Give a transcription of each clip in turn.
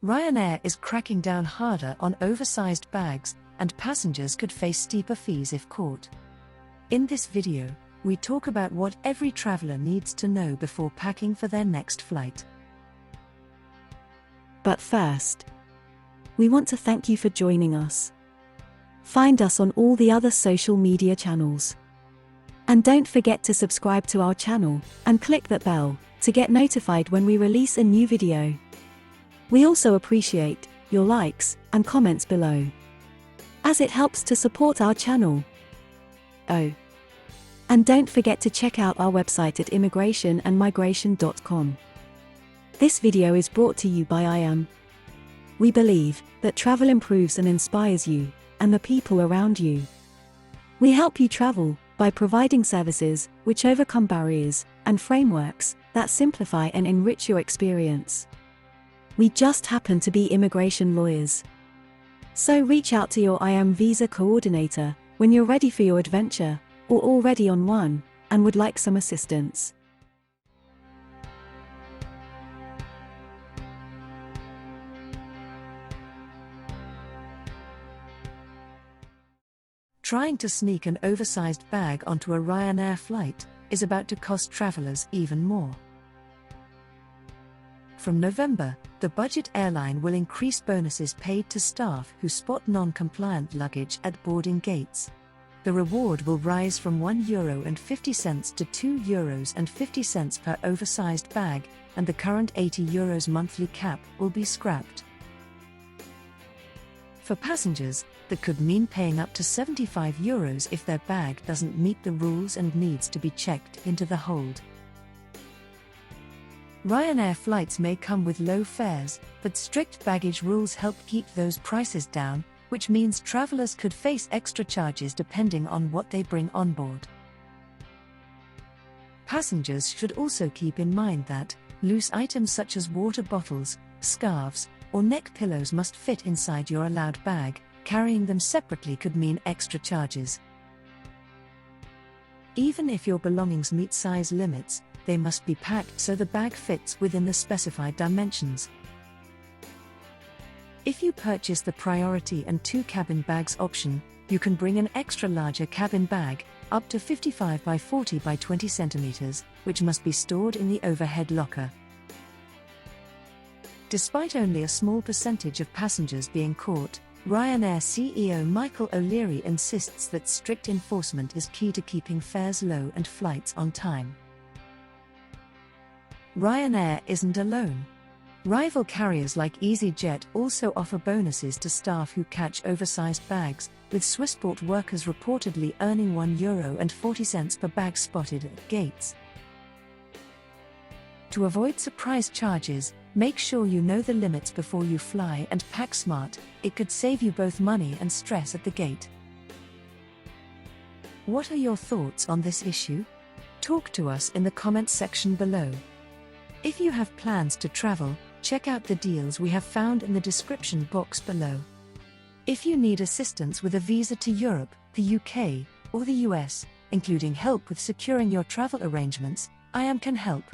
Ryanair is cracking down harder on oversized bags, and passengers could face steeper fees if caught. In this video, we talk about what every traveler needs to know before packing for their next flight. But first, we want to thank you for joining us. Find us on all the other social media channels. And don't forget to subscribe to our channel and click that bell to get notified when we release a new video. We also appreciate your likes and comments below, as it helps to support our channel. Oh, and don't forget to check out our website at immigrationandmigration.com. This video is brought to you by IAM. We believe that travel improves and inspires you and the people around you. We help you travel by providing services which overcome barriers and frameworks that simplify and enrich your experience. We just happen to be immigration lawyers. So reach out to your IAM visa coordinator when you're ready for your adventure, or already on one and would like some assistance. Trying to sneak an oversized bag onto a Ryanair flight is about to cost travelers even more. From November, the budget airline will increase bonuses paid to staff who spot non-compliant luggage at boarding gates. The reward will rise from €1.50 to €2.50 per oversized bag, and the current €80 monthly cap will be scrapped. For passengers, that could mean paying up to €75 if their bag doesn't meet the rules and needs to be checked into the hold. Ryanair flights may come with low fares, but strict baggage rules help keep those prices down, which means travelers could face extra charges depending on what they bring on board. Passengers should also keep in mind that loose items such as water bottles, scarves, or neck pillows must fit inside your allowed bag. Carrying them separately could mean extra charges. Even if your belongings meet size limits, they must be packed so the bag fits within the specified dimensions. If you purchase the priority and 2 cabin bags option, you can bring an extra larger cabin bag, up to 55 by 40 by 20 centimeters, which must be stored in the overhead locker. Despite only a small percentage of passengers being caught, Ryanair CEO Michael O'Leary insists that strict enforcement is key to keeping fares low and flights on time. Ryanair isn't alone. Rival carriers like EasyJet also offer bonuses to staff who catch oversized bags, with Swissport workers reportedly earning €1.40 per bag spotted at gates. To avoid surprise charges, make sure you know the limits before you fly and pack smart. It could save you both money and stress at the gate. What are your thoughts on this issue? Talk to us in the comments section below. If you have plans to travel, check out the deals we have found in the description box below. If you need assistance with a visa to Europe, the UK, or the US, including help with securing your travel arrangements, IAM can help.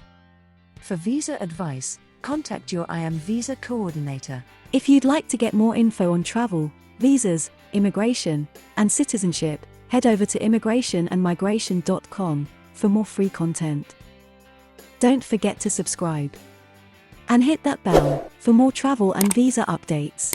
For visa advice, contact your IAM visa coordinator. If you'd like to get more info on travel, visas, immigration, and citizenship, head over to immigrationandmigration.com for more free content. Don't forget to subscribe and hit that bell for more travel and visa updates.